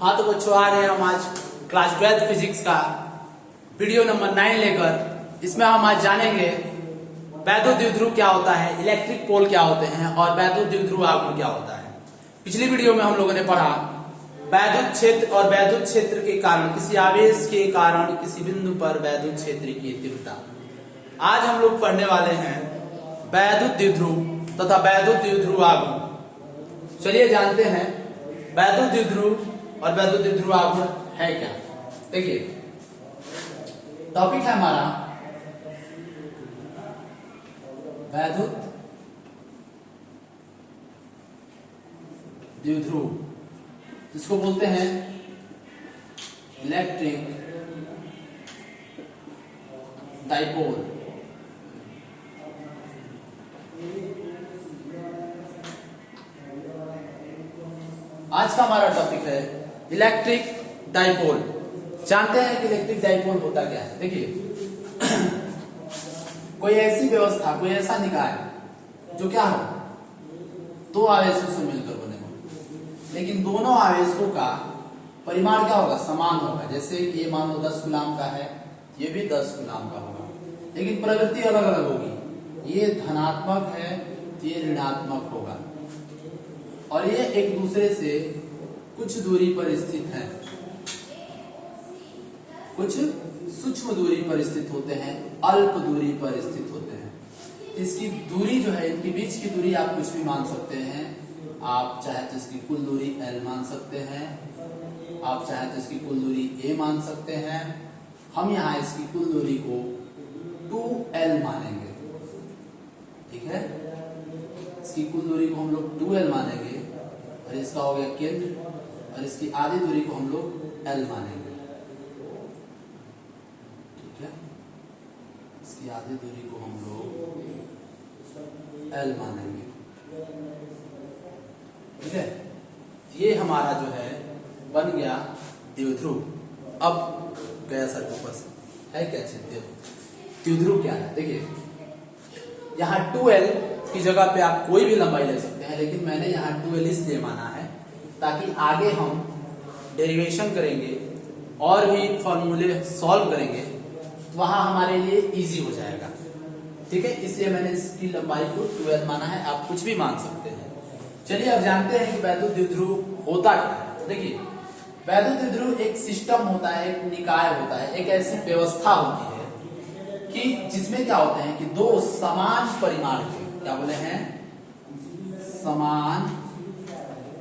हाँ तो बच्चों, आ रहे हैं हम आज क्लास 12 फिजिक्स का वीडियो नंबर 9 लेकर। इसमें हम आज जानेंगे वैद्युत द्विध्रुव क्या होता है, इलेक्ट्रिक पोल क्या होते हैं और वैद्युत द्विध्रुव आघूर्ण क्या होता है। पिछली वीडियो में हम लोगों ने पढ़ा वैद्युत क्षेत्र और वैद्युत क्षेत्र के कारण, किसी आवेश के कारण किसी बिंदु पर वैद्युत क्षेत्र की तीव्रता। आज हम लोग पढ़ने वाले हैं वैद्युत द्विध्रुव तथा वैद्युत द्विध्रुव आघूर्ण। चलिए जानते हैं वैद्युत द्विध्रुव और वैद्युत द्विध्रुव आघूर्ण है क्या। देखिए टॉपिक है हमारा वैद्युत द्विध्रुव, जिसको बोलते हैं इलेक्ट्रिक डाइपोल। आज का हमारा टॉपिक है इलेक्ट्रिक डाइपोल। जानते हैं कि इलेक्ट्रिक डाइपोल होता क्या है। देखिए कोई ऐसी व्यवस्था, कोई ऐसा निकाय जो क्या हो, दो आवेशों से मिलकर बने हो, लेकिन दोनों आवेशों का परिमाण क्या होगा, समान होगा। जैसे ये मान लो 10 कूलाम का है, ये भी 10 कूलाम का होगा, लेकिन प्रवृत्ति अलग अलग होगी। ये धनात्मक है, ये ऋणात्मक होगा, और ये एक दूसरे से कुछ दूरी पर स्थित है, कुछ सूक्ष्म दूरी पर स्थित होते हैं, अल्प दूरी पर स्थित होते हैं। इसकी दूरी जो है, इनके बीच की दूरी आप कुछ भी मान सकते हैं। आप चाहे तो इसकी कुल दूरी L मान सकते हैं, आप चाहे तो इसकी कुल दूरी A मान सकते हैं। हम यहाँ इसकी कुल दूरी को 2L मानेंगे, ठीक है। इसकी कुल दूरी को हम लोग 2L मानेंगे, और इसका हो गया केंद्र, और इसकी आधी दूरी को हम लोग L मानेंगे, ठीक है। इसकी आधी दूरी को हम लोग L मानेंगे, ठीक है। ये हमारा जो है बन गया द्विध्रुव। अब गया सर के ऊपर है क्या चीज, द्विध्रुव क्या है। देखिए यहाँ 2L की जगह पे आप कोई भी लंबाई ले सकते हैं, लेकिन मैंने यहाँ 2L इसलिए माना है ताकि आगे हम डेरिवेशन करेंगे और भी फॉर्मूले सॉल्व करेंगे, तो वहां हमारे लिए इजी हो जाएगा, ठीक है। इसलिए मैंने इसकी लंबाई को 2L माना है। आप कुछ भी मान सकते हैं। चलिए अब जानते हैं कि वैद्युत द्विध्रुव होता क्या है। देखिए वैद्युत द्विध्रुव एक सिस्टम होता है, एक निकाय होता है, एक ऐसी व्यवस्था होती है कि जिसमें क्या होते हैं कि दो समान परिमाण के, क्या बोले हैं, समान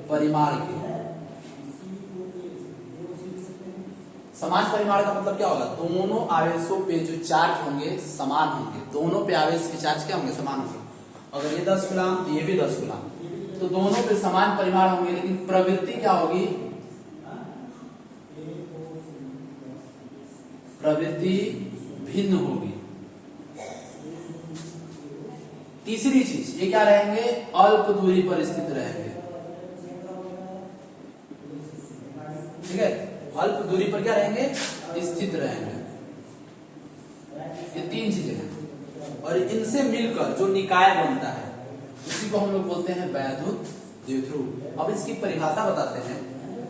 परिमाण के। समान परिमाण का मतलब क्या होगा, दोनों आवेशों पे जो चार्ज होंगे समान होंगे। दोनों पे आवेश के चार्ज क्या होंगे, समान होंगे। अगर ये 10 कूलाम तो ये भी 10 कूलाम, तो दोनों पे समान परिमाण होंगे, लेकिन प्रवृत्ति क्या होगी, प्रवृत्ति भिन्न होगी। तीसरी चीज, ये क्या रहेंगे, अल्प दूरी पर स्थित रहेंगे, ठीक है। अल्प दूरी पर क्या रहेंगे, स्थित रहेंगे। ये तीन चीजें हैं, और इनसे मिलकर जो निकाय बनता है उसी को हम लोग बोलते हैं वैद्युत द्विध्रुव। अब इसकी परिभाषा बताते हैं।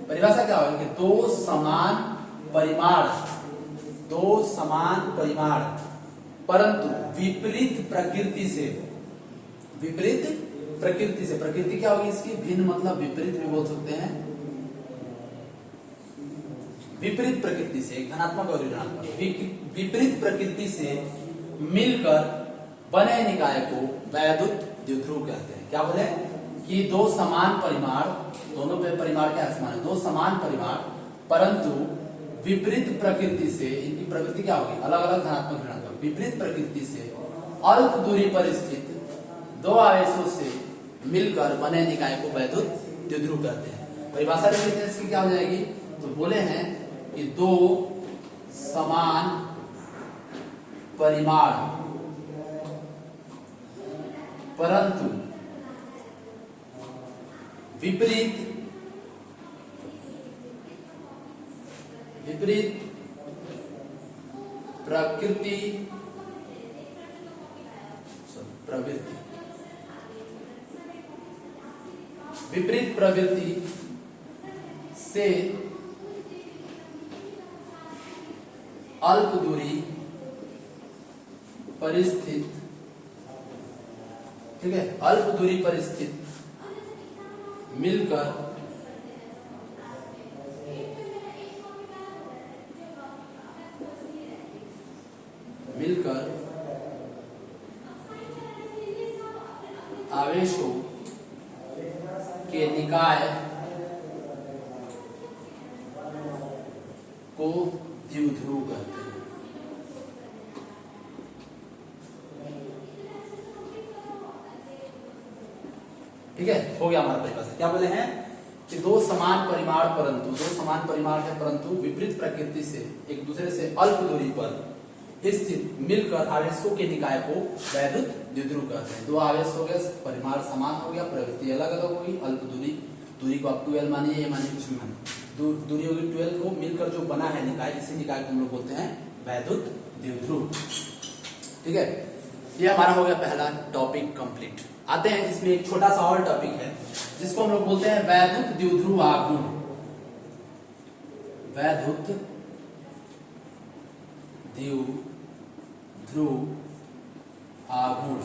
परिभाषा क्या होगी कि दो समान परिमाण परंतु विपरीत प्रकृति से, प्रकृति क्या होगी इसकी, भिन्न मतलब विपरीत भी बोल सकते हैं। विपरीत प्रकृति से, एक धनात्मक और ऋणात्मक, विपरीत प्रकृति से मिलकर बने निकाय को वैद्युत द्विध्रुव कहते हैं। क्या बोले कि दो समान परिमाण, दोनों पे परिमाण क्या समान है, दो समान परिमाण परंतु विपरीत प्रकृति से, इनकी प्रकृति क्या होगी, अलग अलग धनात्मक ऋणात्मक, विपरीत प्रकृति से अल्प दूरी पर स्थित दो आवेशों से मिलकर बने निकाय को वैद्युत द्विध्रुव कहते हैं। परिभाषा देख लेते हैं इसकी क्या हो जाएगी। तो बोले हैं कि दो समान परिमाण परंतु विपरीत प्रकृति प्रवृत्ति विपरीत प्रवृत्ति से अल्प दूरी पर स्थित, ठीक है, अल्प दूरी पर स्थित मिलकर आवेशों के निकाय को द्विध्रुव कहते हैं। ठीक है, हो गया हमारा परिभाषा। क्या बोले हैं कि दो समान परिमाण है परंतु विपरीत प्रकृति से एक दूसरे से अल्प दूरी पर स्थित मिलकर आवेशों के निकाय को वैद्युत द्विध्रुव कहते हैं। दो आवेश हो गए, परिमाण समान हो गया, प्रवृत्ति अलग अलग होगी, अल्प दूरी को आप 12 मानिए, ये मानिए, कुछ भी मानिए, दूरी होगी 12 को मिलकर जो बना है निकाय, इसी निकाय को हम लोग बोलते हैं वैद्युत द्विध्रुव। ठीक है, ये हमारा हो गया पहला टॉपिक कंप्लीट। आते हैं इसमें एक छोटा सा और टॉपिक है जिसको हम लोग बोलते हैं वैद्युत द्विध्रुव आघूर्ण। वैद्युत द्विध्रुव आघूर्ण,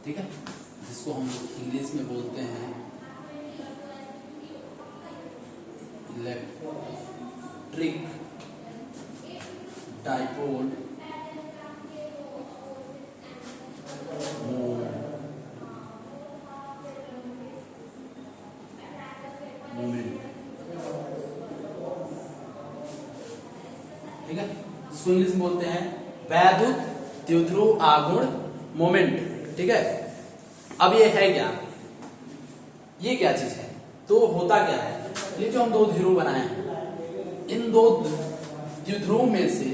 ठीक है, जिसको हम लोग इंग्लिश में बोलते हैं इलेक्ट्रिक डाइपोल मोमेंट। ठीक है, इसको इंग्लिश में बोलते हैं वैद्युत द्विध्रुव आघूर्ण मोमेंट। ठीक है, अब ये है क्या, ये क्या चीज है, तो होता क्या है, ये जो हम दो ध्रुव बनाए हैं, इन दो द्विध्रुव में से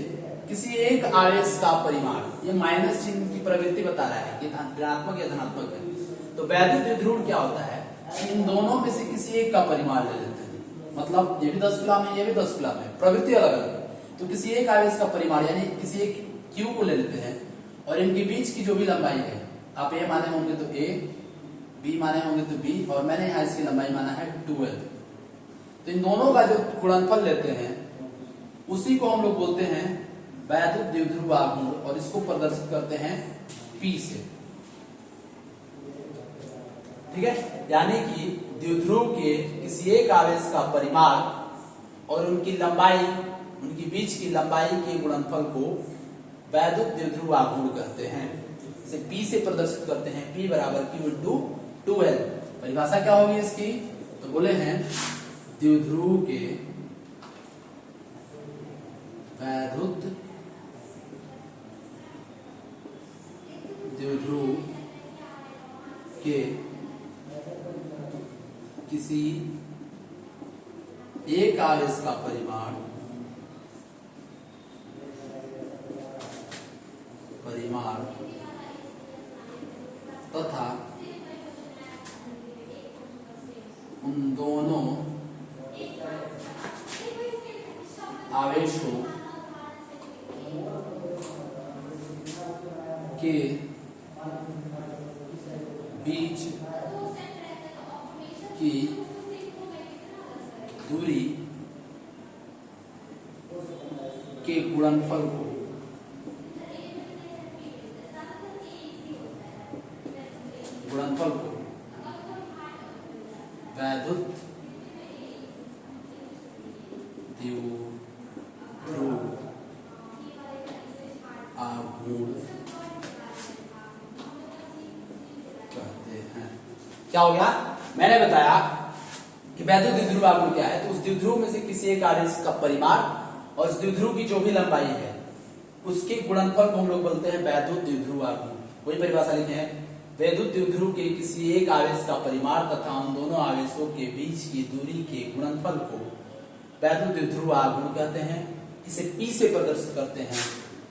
किसी एक आवेश का परिमाण, ये माइनस चिन्ह की प्रवृत्ति बता रहा है कि ऋणात्मक या धनात्मक है, तो वैद्युत द्विध्रुव क्या होता है, इन दोनों में से किसी एक का परिमाण ले लेते हैं। मतलब ये भी 10 कूलम है, ये भी 10 कूलम है, प्रवृत्ति अलग अलग है, तो किसी एक आवेश का परिमाण यानी किसी एक Q को ले लेते हैं और इनके बीच की जो भी लंबाई है, आप A माने होंगे तो A, B माने होंगे तो B, और मैंने यहाँ इसकी लंबाई माना है 12। तो इन दोनों का जो गुणनफल लेते हैं उसी को हम लोग बोलते हैं वैद्युत द्विध्रुव आघूर्ण, और इसको प्रदर्शित करते हैं P से। ठीक है, यानी कि द्विध्रुव के किसी एक आवेश का परिमाण और उनकी लंबाई, उनकी बीच की लंबाई के गुणनफल को वैद्युत द्विध्रुव आघूर्ण कहते हैं। इसे P से प्रदर्शित करते हैं, P बराबर Q इंटू 2L। परिभाषा क्या होगी इसकी, तो बोले हैं द्विध्रुव के वैद्युत द्विध्रुव के किसी एक आवेश का परिमाण तथा उन दोनों आवेशों के बीच की दूरी के गुणनफल को वैद्युत द्विध्रुव आघूर्ण कहते हैं। क्या हो गया, मैंने बताया कि वैद्युत द्विध्रुव आघूर्ण क्या है, तो उस द्विध्रुव में से किसी एक आवेश का परिमाण और उस द्विध्रुव की जो भी लंबाई है उसके गुणनफल को हम लोग बोलते हैं वैद्युत द्विध्रुव आघूर्ण। वही परिभाषा लिखे हैं, वैद्युत द्विध्रुव के किसी एक आवेश का परिमाण तथा उन दोनों आवेशों के बीच की दूरी के गुणनफल को वैद्युत द्विध्रुव आघूर्ण कहते हैं। इसे P से प्रदर्शित करते हैं,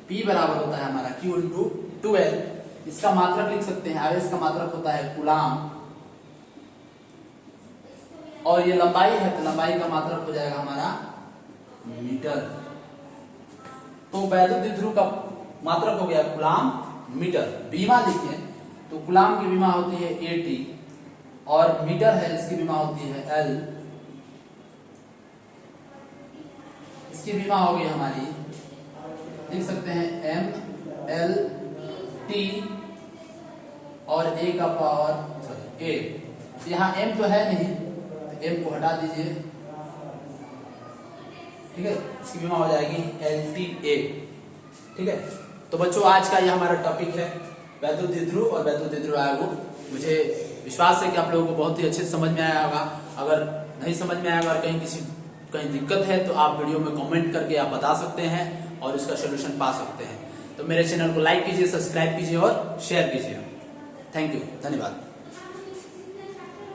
P बराबर होता है हमारा Q इंटू 2L। इसका मात्रक लिख सकते हैं, आवेश का मात्रक होता है कूलाम, और ये लंबाई है तो लंबाई का मात्रक हो जाएगा हमारा मीटर। तो वैद्युत द्विध्रुव का मात्रक हो गया कूलाम मीटर। बीमा लिखे तो कूलाम की विमा होती है AT, और मीटर है इसकी विमा होती है L। इसकी विमा होगी हमारी, लिख सकते हैं MLT, और A का पावर A। यहाँ M तो है नहीं, तो M को हटा दीजिए, ठीक है। इसकी विमा हो जाएगी LTA, ठीक है। तो बच्चों आज का ये हमारा टॉपिक है वैद्युत द्विध्रुव और वैद्युत द्विध्रुव आयुर्गो। मुझे विश्वास है कि आप लोगों को बहुत ही अच्छे से समझ में आया होगा। अगर नहीं समझ में आएगा और कहीं दिक्कत है तो आप वीडियो में कमेंट करके आप बता सकते हैं और उसका सोल्यूशन पा सकते हैं। तो मेरे चैनल को लाइक कीजिए, सब्सक्राइब कीजिए और शेयर कीजिए। थैंक यू, धन्यवाद।